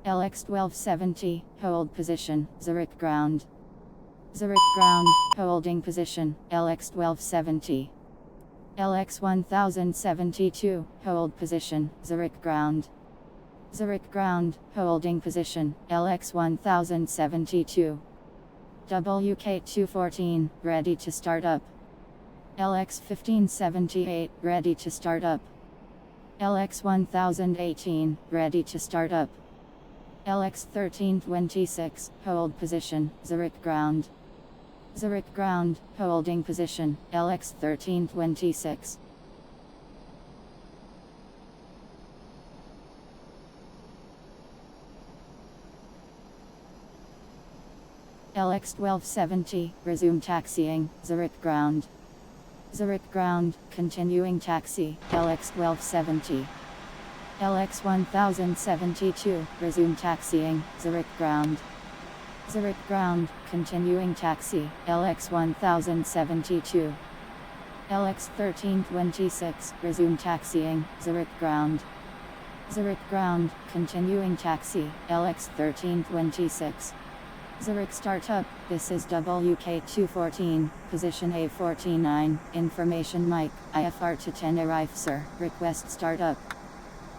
LX1270, hold position, Zurich ground. Zurich ground, holding position, LX1270. LX1072, hold position, Zurich ground. Zurich ground, holding position, LX1072. WK214, ready to start up. LX1578, ready to start up. LX1018, ready to start up. LX1326, hold position, Zurich ground. Zurich ground, holding position, LX1326. LX1270, resume taxiing, Zurich ground. Zurich ground, continuing taxi, LX1270. LX1072, resume taxiing, Zurich ground. Zurich ground, continuing taxi, LX1072. LX1326, resume taxiing, Zurich ground. Zurich ground, continuing taxi, LX1326. Zurich startup, this is WK214, position A49, information mic, IFR to Tenerife sir, request startup.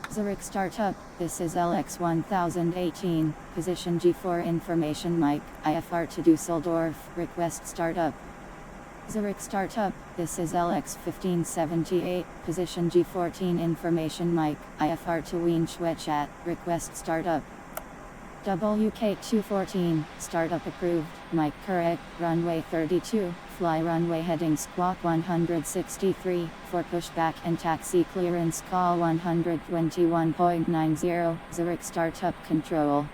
Zurich startup, this is LX1018, position G4 information mic, IFR to Dusseldorf, request startup. Zurich startup, this is LX1578, position G14 information mic, IFR to Wien Schwechat, request startup. WK214, startup approved, mic correct, runway 32, fly runway heading squawk 163, for pushback and taxi clearance call 121.90, Zurich startup control.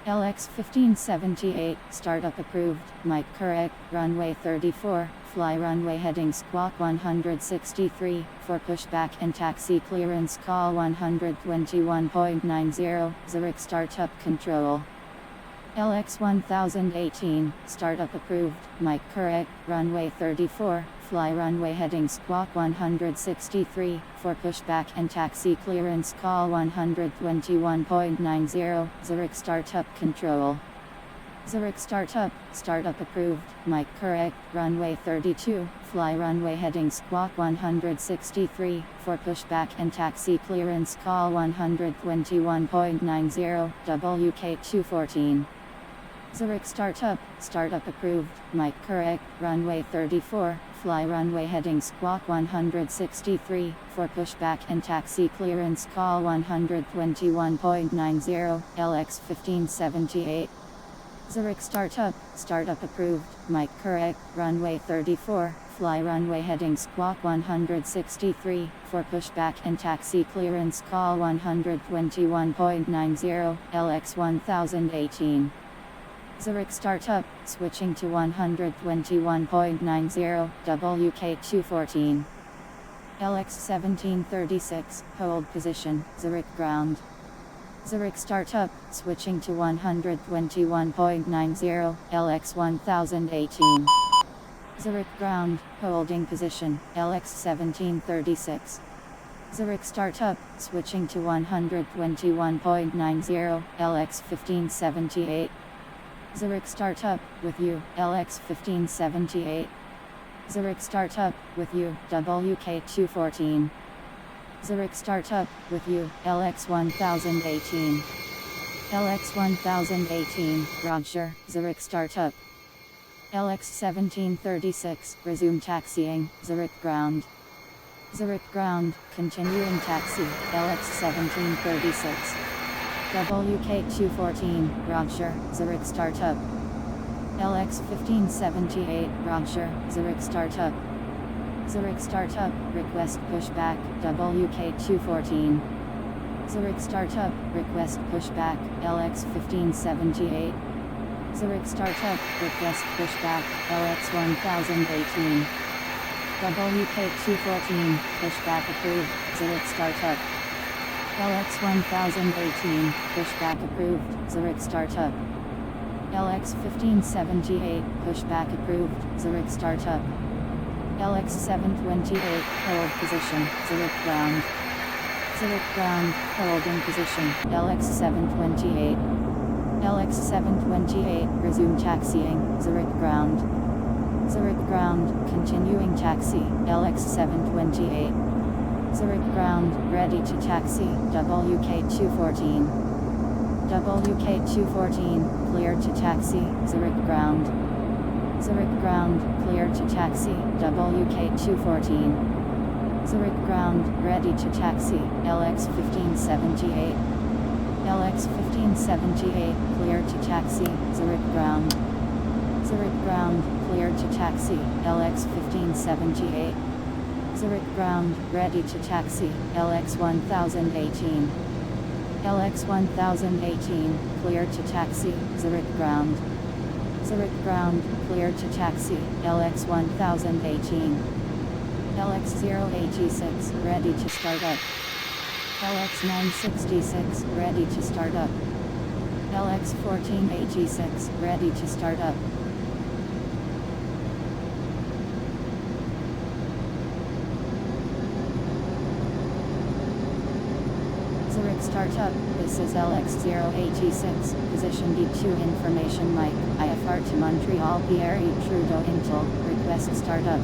LX1578, startup approved, mic correct, runway 34, fly runway heading squawk 163, for pushback and taxi clearance call 121.90, Zurich startup control. LX1018, startup approved, mic correct, runway 34, fly runway heading squawk 163, for pushback and taxi clearance call 121.90, Zurich startup control. Zurich startup approved, mic correct, runway 32, fly runway heading squawk 163, for pushback and taxi clearance call 121.90, WK214. Zurich startup approved, mic correct, runway 34, fly runway heading squawk 163, for pushback and taxi clearance call 121.90, LX1578. Zurich startup approved, mic correct, runway 34, fly runway heading squawk 163, for pushback and taxi clearance call 121.90, LX1018. Zurich startup, switching to 121.90, WK214. LX1736, hold position, Zurich ground. Zurich startup, switching to 121.90, LX1018. Zurich ground, holding position, LX1736. Zurich startup, switching to 121.90, LX1578. Zurich startup, with you, LX1578. Zurich startup, with you, WK214. Zurich startup, with you, LX1018. LX1018, Roger, Zurich startup. LX1736, resume taxiing, Zurich ground. Zurich ground, continuing taxi, LX1736. WK214, Roger, Zurich startup. LX1578, Roger, Zurich startup. Zurich startup, request pushback, WK214. Zurich startup, request pushback, LX1578. Zurich startup, request pushback, LX1018. WK214, pushback approved, Zurich startup. LX1018, pushback approved, Zurich startup. LX1578, pushback approved, Zurich startup. LX728, hold position, Zurich ground. Zurich ground, holding position, LX728. LX728, resume taxiing, Zurich ground. Zurich ground, continuing taxi, LX728. Zurich ground, ready to taxi, WK214. WK214, cleared to taxi, Zurich ground. Zurich ground, cleared to taxi, WK214. Zurich ground, ready to taxi, LX1578. LX1578, cleared to taxi, Zurich ground. Zurich ground, cleared to taxi, LX1578. Zurich ground, ready to taxi, LX1018. LX1018, cleared to taxi, Zurich ground. Zurich ground, cleared to taxi, LX1018. LX086, ready to start up. LX966, ready to start up. LX1486, ready to start up. Zurich startup, this is LX086, position D2 information mic, IFR to Montreal Pierre Trudeau Intel, request startup.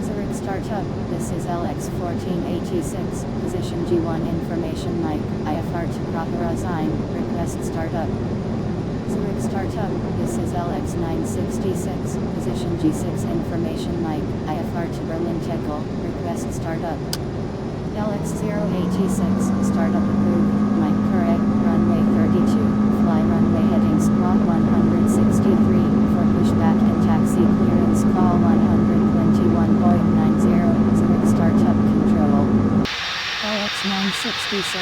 Zurich startup, this is LX1486, position G1 information mic, IFR to Properazine, request startup. Zurich startup, this is LX966, position G6 information mic, IFR to Berlin Tekel, request startup. LX086, startup approved, mic correct, runway 32, fly runway heading squawk 163, for pushback and taxi clearance call 121.90, Zurich startup control. LX966,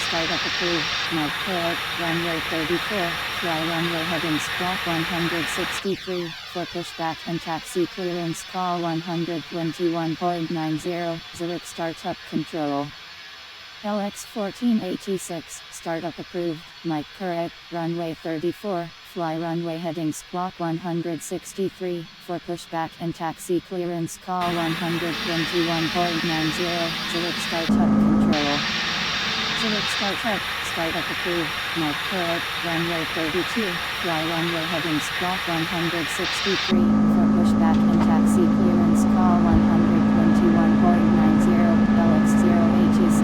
startup approved, mic correct, runway 34, fly runway heading squawk 163, for pushback and taxi clearance call 121.90, Zurich startup control. LX1486, startup approved, mic correct, runway 34, fly runway heading squawk 163, for pushback and taxi clearance call 121.90, Zurich startup control. Zurich startup, startup approved, mic correct, runway 32, fly runway heading squawk 163, for pushback and taxi clearance call 121.90, LX086.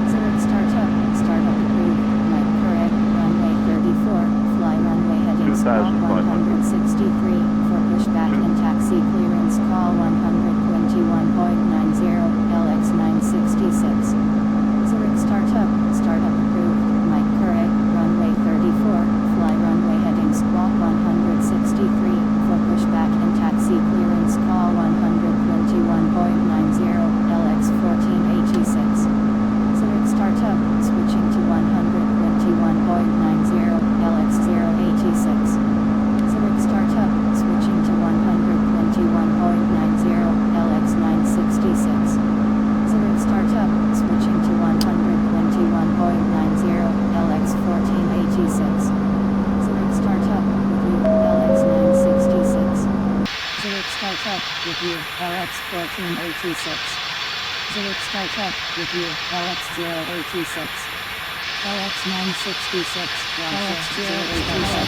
Zurich startup, startup approved, mic correct, runway 34, fly runway heading squawk 163, for pushback and taxi clearance call 121.90, LX966. Zurich startup, startup approved, mic correct, runway 34, fly runway heading squawk 163, for pushback and taxi clearance call 121.90, LX1486. Zurich startup, switching to 121.90, LX086. Zurich startup, switching to 121.90, LX966. Zurich startup, switching to 121.90, LX1486. Zurich startup, review, LX966. Zurich startup, review, LX1486. Zurich startup, review, LX086. LX966, LX086,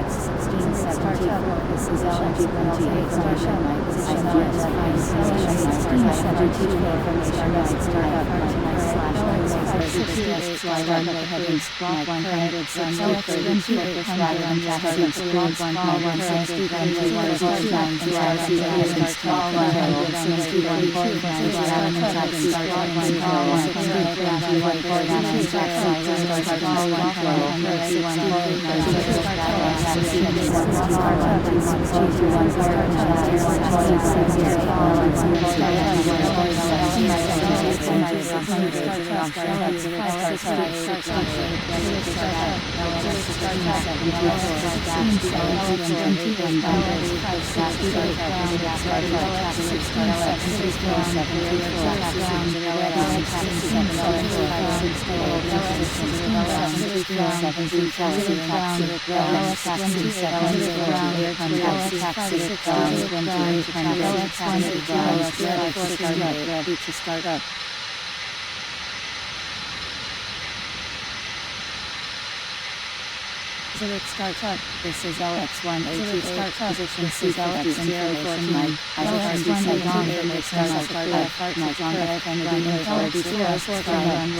LX1674, this is LX28 startup, position Ready to start up. Zurich startup. This is LX180 startup. This is LX014. LX180 startup. Mike on LFMN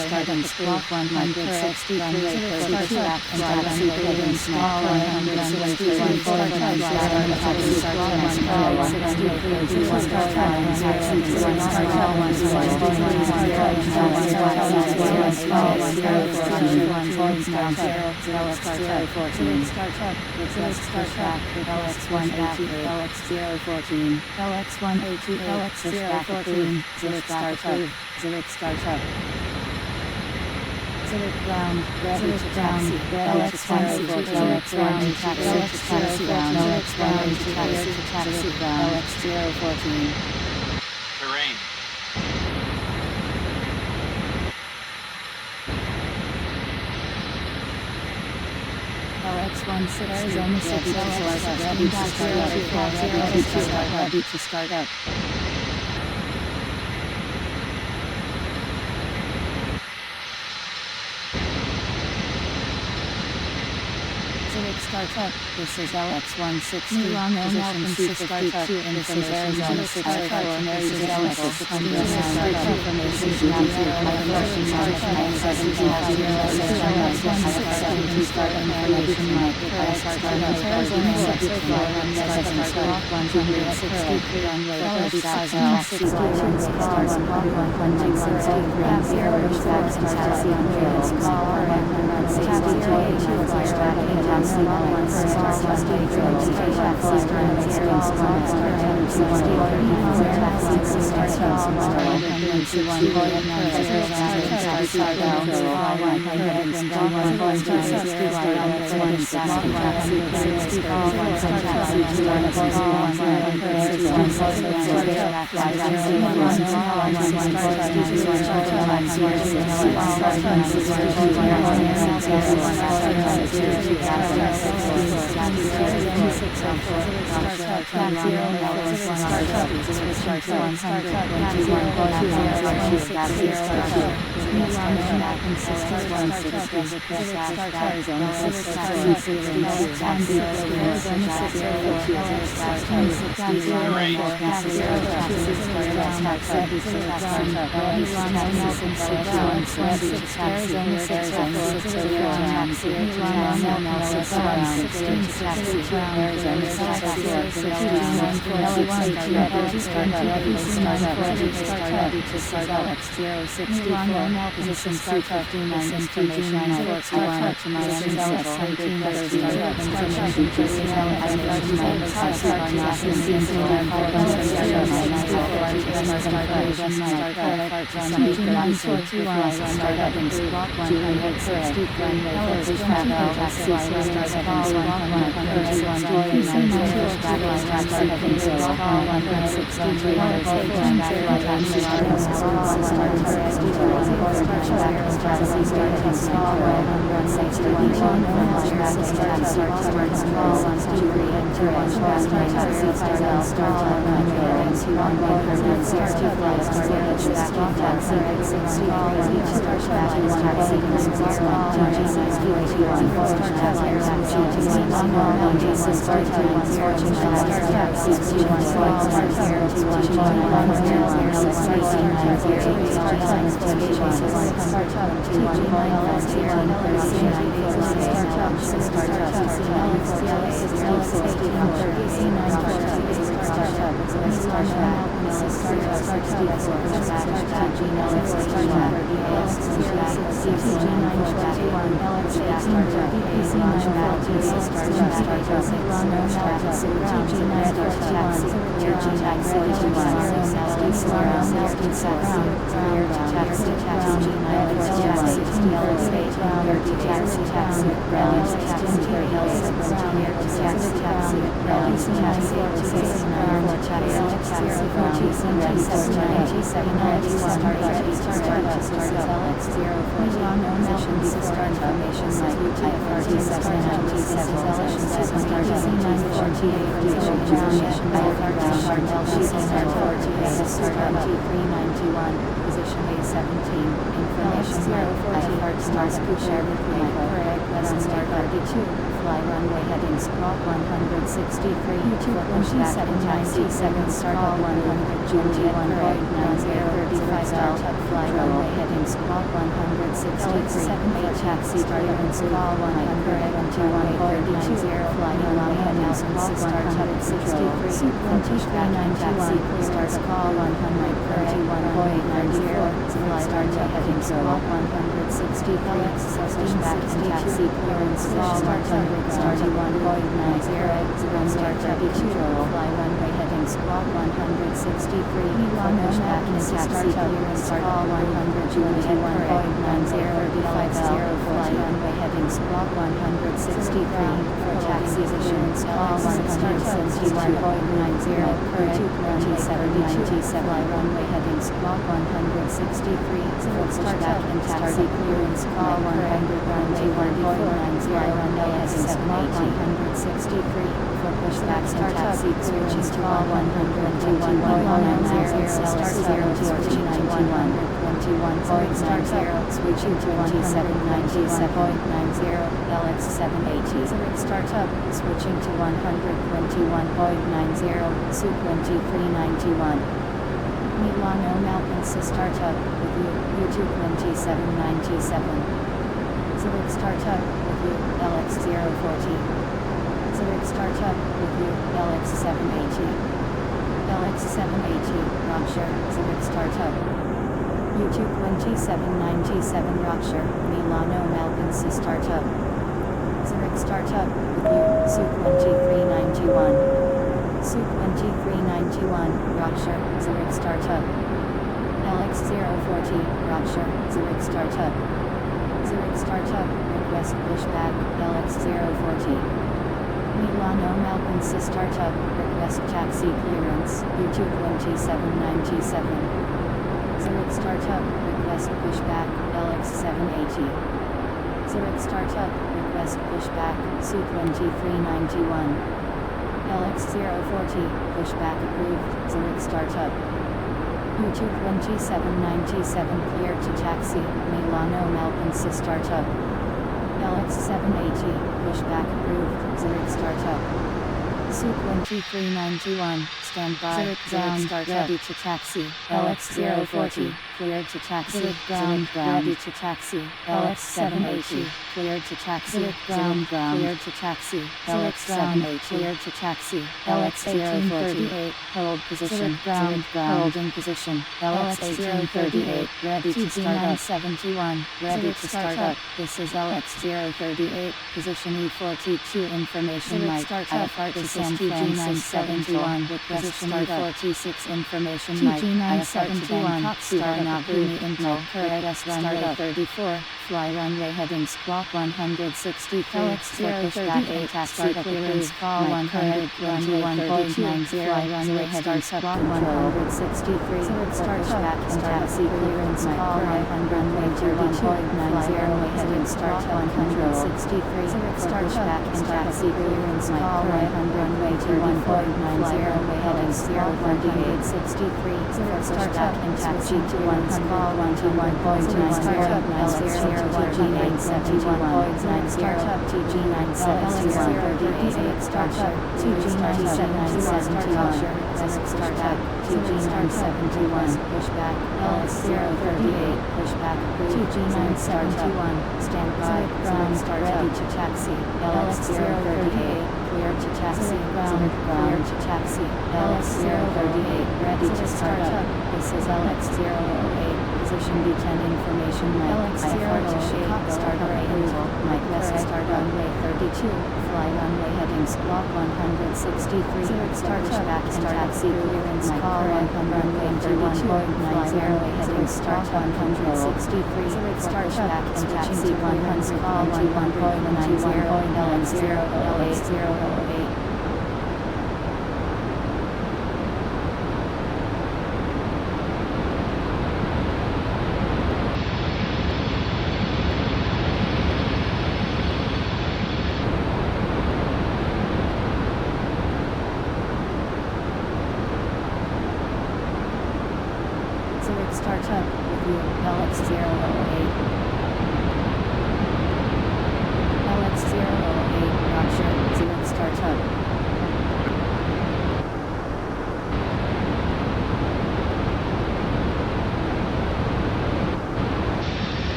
starting squawk 160 runway 32 and runway heading small 161 forward and taxi squawk 163 startup with LX with LX180 LX014 LX180 LX014 Zurich startup Zurich ground ready to taxi LX180 LX180 taxi ground LX180 taxi ground LX014 terrain. LX16 Arizona 6 ready to start up. Zurich startup. This is LX160 position C52 information Arizona 6 This is LX16 information start information Mike Arizona 6 squawk 163 runway 35 taxi start 116 taxi on trails call 162 taxi position C59 information start to fly LSZH back in taxi at 60 start back in taxi Position A17. Information start 32. Fly runway heading squawk 163. YouTube pushback in taxi 7 start 100 Juliet 1.9035 start up fly runway heading squawk 163. 7 taxi clearance call 121.90 fly runway heading squawk 163. Pushback in taxi starts call 121.90 fly runway heading squawk 160 pushback in taxi clearance call 100 start 1.90 start 32 fly runway heading squawk 163 pushback in taxi clearance call 100 Juliet 1.90 fly runway heading squawk 163 for taxi positions call 171.90 fly runway heading squawk 163 pushback in taxi clearance call 100 runway 1.90 fly runway heading squawk 163 for pushback in taxi clearance call 121.90 start 0 to 21.90 switching to 2797.90 LX780 Zurich startup switching to 121.90 Su-2391 Milano Malpensa startup with you U-22797 Zurich startup with you LX040 Zurich startup with you LX780 LX780 Roger Zurich startup U-22797 Roger Milano Malpensa startup Zurich startup with you Su-2391 Su-2391 Roger Zurich startup LX040 Roger Zurich startup Zurich startup request pushback LX040 Milano Malpensa startup request taxi clearance U-22797 Zurich startup request pushback LX780 Zurich startup request pushback Su-2391 LX040 pushback approved Zurich startup U-22797 cleared to taxi Milano Malpensa startup LX780 pushback approved Zurich startup Su-2391 stand by Zurich ground ready to taxi LX040 cleared to taxi Zurich ground ready to taxi LX780 cleared to taxi Zurich ground cleared to taxi LX780 cleared to taxi LX1838 hold position Zurich ground holding position LX1838 ready to start up 71 ready to start up this is LX038 position E42 information might start up to San Francisco with position E46 information might IFR to Bangkok start up Boomi Intel correct start up 34 fly runway heading squawk 163, LX030 taxi clearance call 121.90, fly runway heading squawk 163, Zurich pushback and taxi clearance call 131.90, runway heading start 163, Zurich pushback and taxi clearance call 131.90, runway heading squawk 163, Zurich pushback and taxi clearance call 121.90, startup LSZH971.9 startup TG971 startup TG971 startup TG971 pushback LS038 pushback TG971 standby ground ready to taxi LS038 clear to taxi ground clear to taxi LS038 ready to start up. This is LX008 position D10 information mic LX008 start approval mic west start runway 32 fly runway heading squawk 163 Zurich start back and taxi clearance call runway 31.90 runway heading start 163 Zurich start back and taxi clearance call 1.90 LX008 Zurich startup with you, LX008. LX008, Roger, Zurich startup.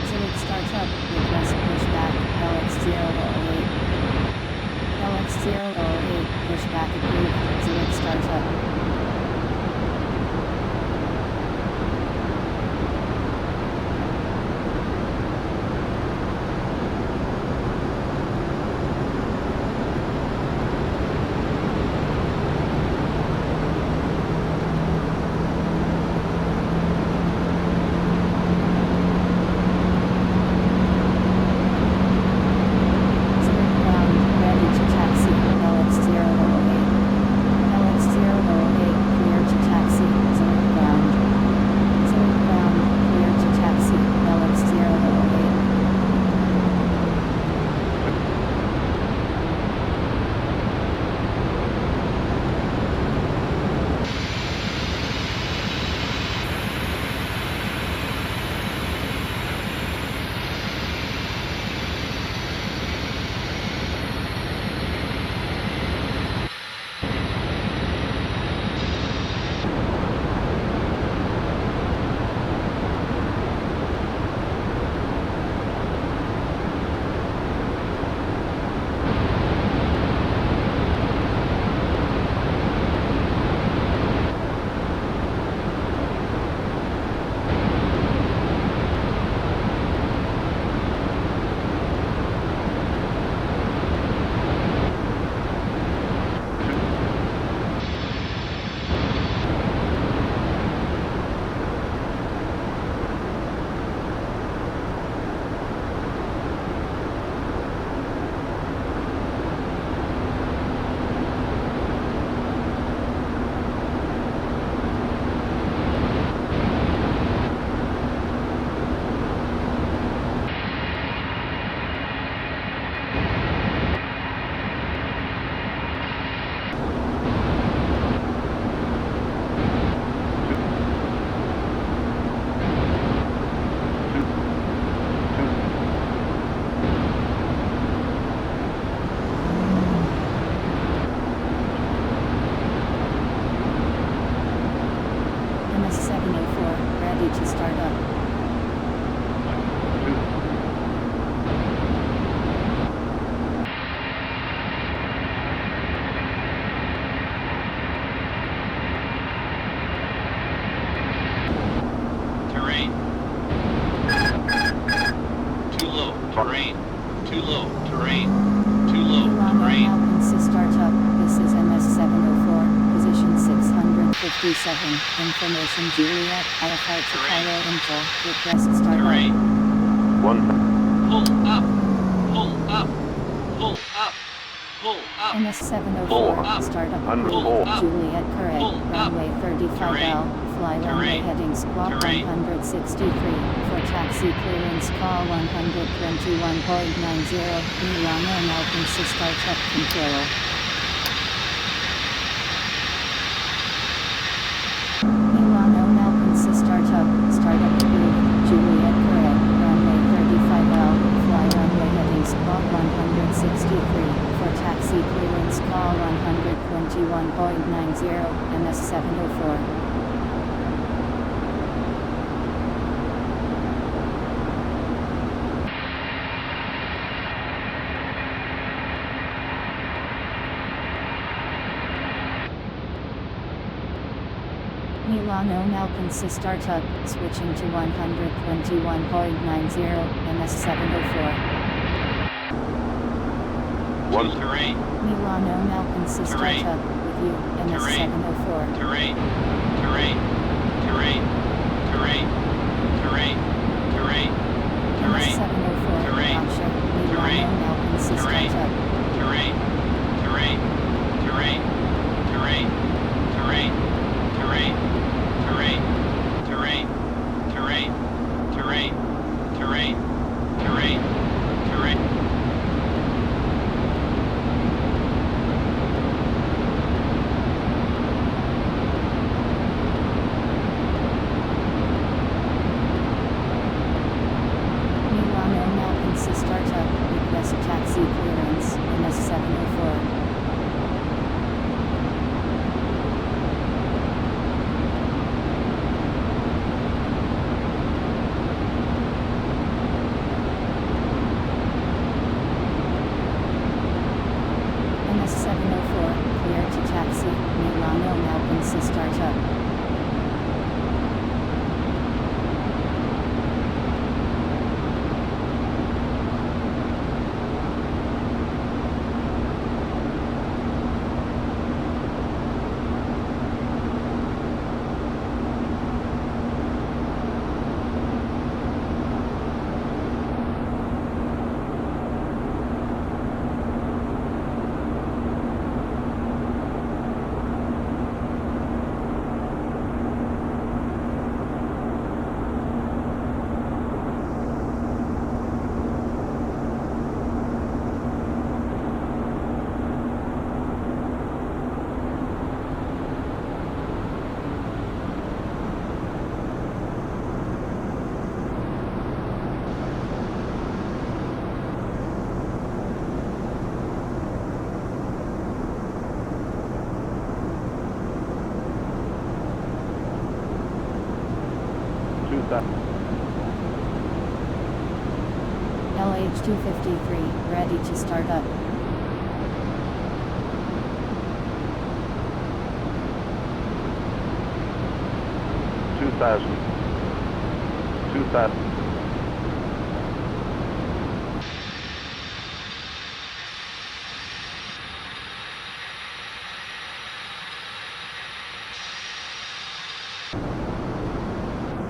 Zurich startup, request pushback, LX008. LX008, pushback approved, Zurich startup. to start up. Terrain. Too low. Terrain. Too low. Terrain. Too low. Terrain. Alps to start up. This is MS704, position 657. Information Juliet, IFR to Cairo Info. Request start up. Terrain. 1. Pull up. Pull up. Pull up. Pull up. MS704, startup approved, Juliet correct, runway 35L, fly runway heading squawk 163, for taxi clearance call 121.90, Milano Malpensa startup control. Milano Malpensa startup approved, Juliet correct, runway 35L, fly runway heading squawk 163. For taxi clearance call 121.90, MS704. Milano Malpensa startup, switching to 121.90, MS704. One terrain. Milano Malpensa startup, with you, MS704. Terrain. Terrain. Terrain. Terrain. Terrain. Terrain. Terrain. MS704, Roger, Milano Malpensa startup. Terrain. Terrain. Terrain. Terrain. Terrain. Terrain. Terrain. Terrain. Terrain. Terrain. Terrain. Terrain. Terrain. Milano Malpensa startup, request taxi clearance, MS704. MS704, clear to taxi, Milano Malpensa startup. LH253, ready to start up. Two thousand.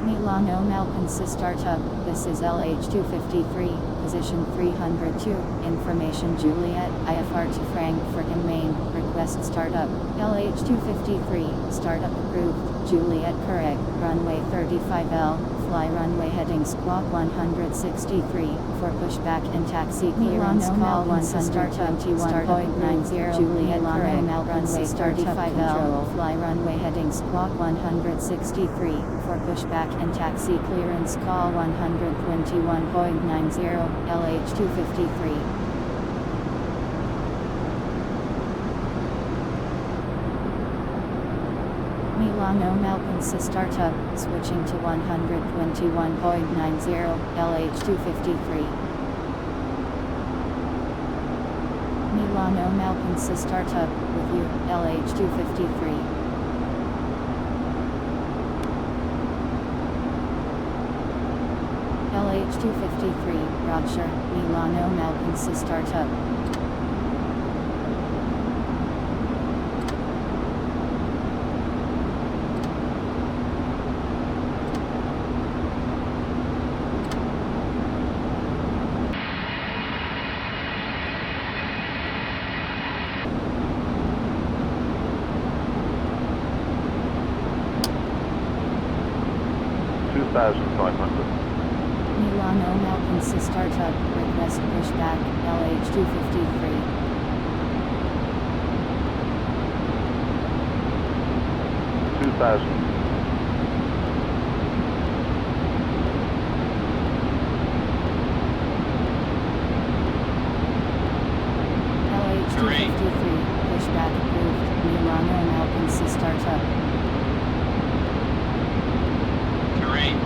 Milano Malpensa startup, this is LH253, position 302, information Juliet, IFR to Frankfurt and Main, request startup, LH253, startup approved, Juliet correct, runway 35L, fly runway heading squawk 163, for pushback and taxi clearance call 121.90, Juliet correct, runway 35L, fly runway heading squawk 163, for pushback and taxi clearance call 121.90, LH253. Milano Malpensa startup, switching to 121.90, LH253. Milano Malpensa startup, with you, LH253. LH253, Roger, Milano Malpensa startup. 2,500. Milano Malpensa startup, request pushback, LH253. 2,000. LH253, pushback approved, Milano Malpensa startup. Terrain.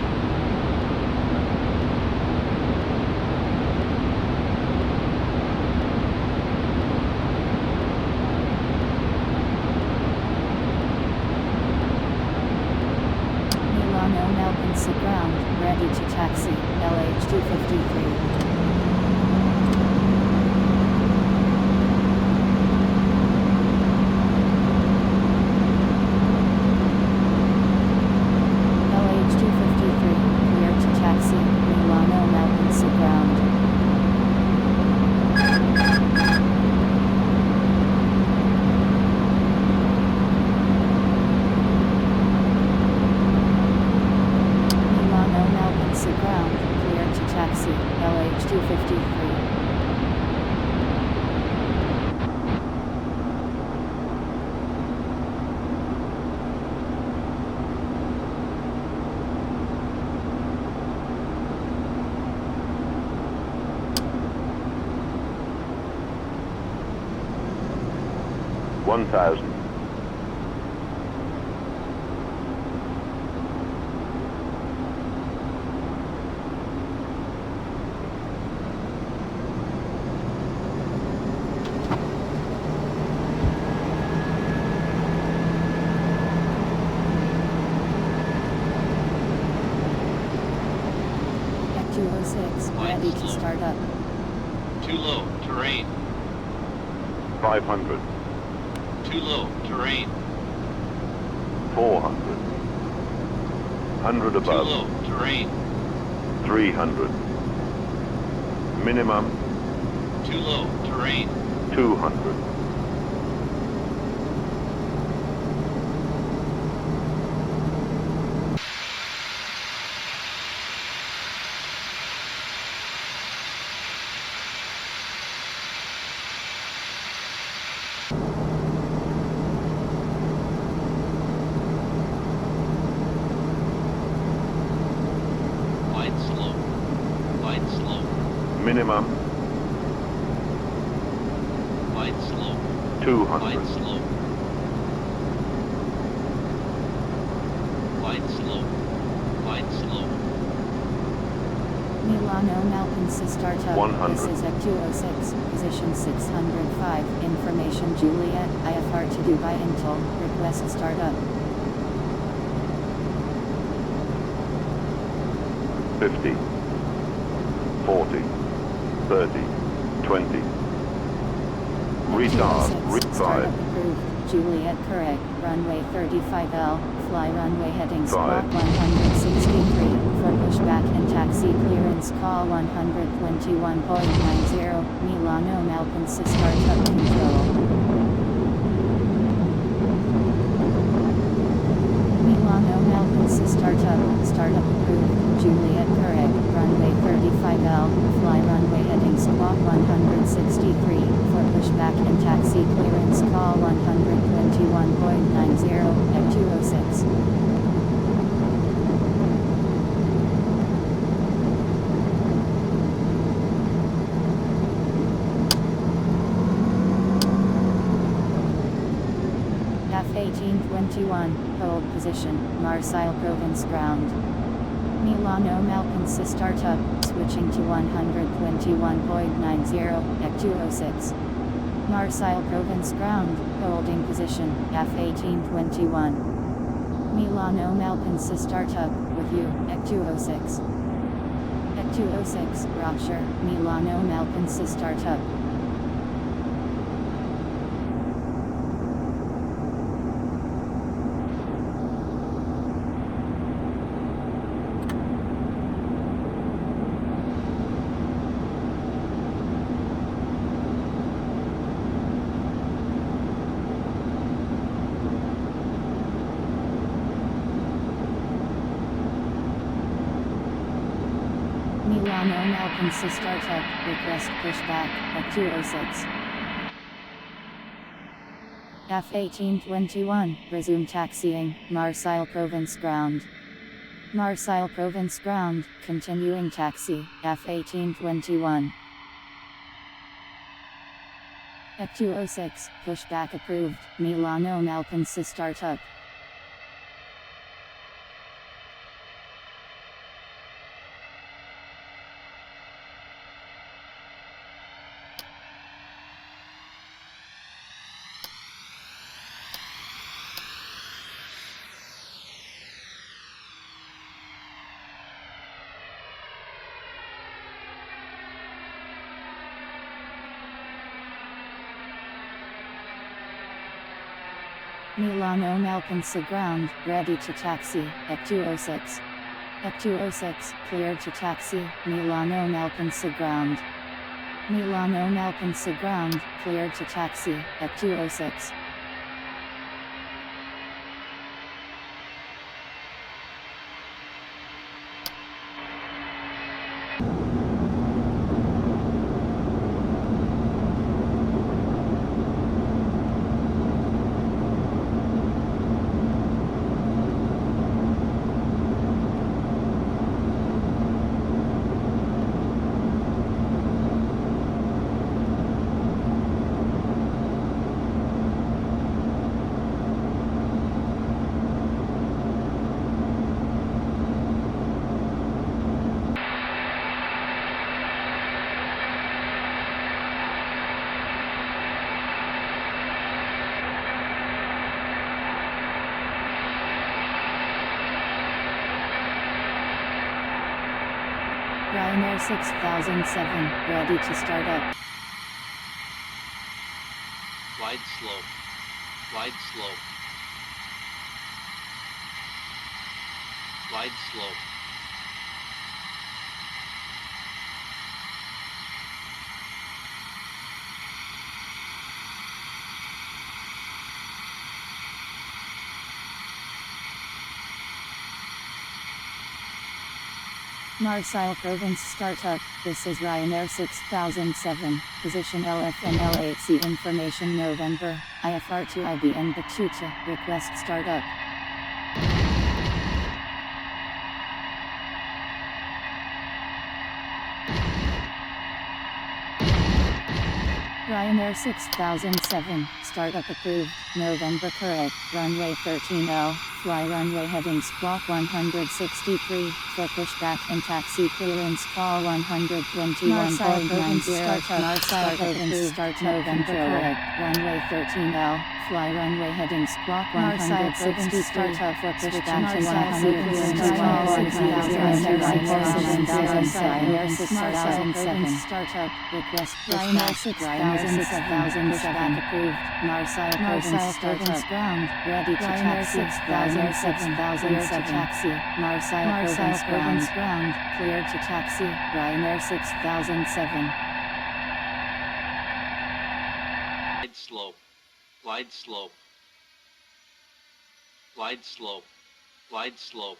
Milano Malpensa ground, ready to taxi, LH253. One thousand. F206, ready to start up. Too low. Terrain. 500. Too low. Terrain. 400. 100 Too above. low. Terrain. 300. Minimum Too low. Terrain. 200. Light slow. Light slow. Minimum Light slow. 200. Light slow. Light slow. Light slow. Milano Malpensa startup. 100. This is F206, position 605. Information Juliet, IFR to Dubai Intel, request startup. 50. 40. 30. 20. Retard. F206, startup approved. Juliet correct. Runway 35L, fly runway heading squawk 163. For pushback and taxi clearance call 121.90. Milano Malpensa startup control. Milano Malpensa startup approved. Juliet correct. Runway 35L, fly runway heading squawk 163. For pushback and taxi clearance call 121.90. F206. F1821, hold position, Marseille Provence ground. Milano Malpensa startup, switching to 121.90, F206. Marseille Provence ground, holding position, F1821. Milano Malpensa startup, with you, F206. F206, Roger, Milano Malpensa startup. Milano Malpensa startup, request pushback at 206. F1821, resume taxiing, Marseille Province ground. Marseille Province ground, continuing taxi, F1821. At 206, pushback approved, Milano Malpensa startup. Milano Malpensa ground, ready to taxi, at 206. At 206, cleared to taxi, Milano Malpensa ground. Milano Malpensa ground, cleared to taxi, at 206. Ryanair 6007, ready to start up. Glide slow. Glide slow. Glide slow. Marseille Province startup, this is Ryanair 6007, position LFMN 8C information November, IFR2 IBN Batuta, request startup. Ryanair 6007, startup approved, November correct, runway 13L, fly runway heading squawk 163, for pushback and taxi clearance call 121.90, Marseille Province start November correct, runway 13L, fly runway heading squawk 163, startup for pushback and taxi clearance call 6007, startup, request pushback, Ryanair 6007 approved, Marseille Province ground, ready to taxi, Ryanair 6007 taxi, Marseille Province ground, cleared to taxi, Ryanair 6007. Glide slow. Glide slow. Glide slow. Glide slow.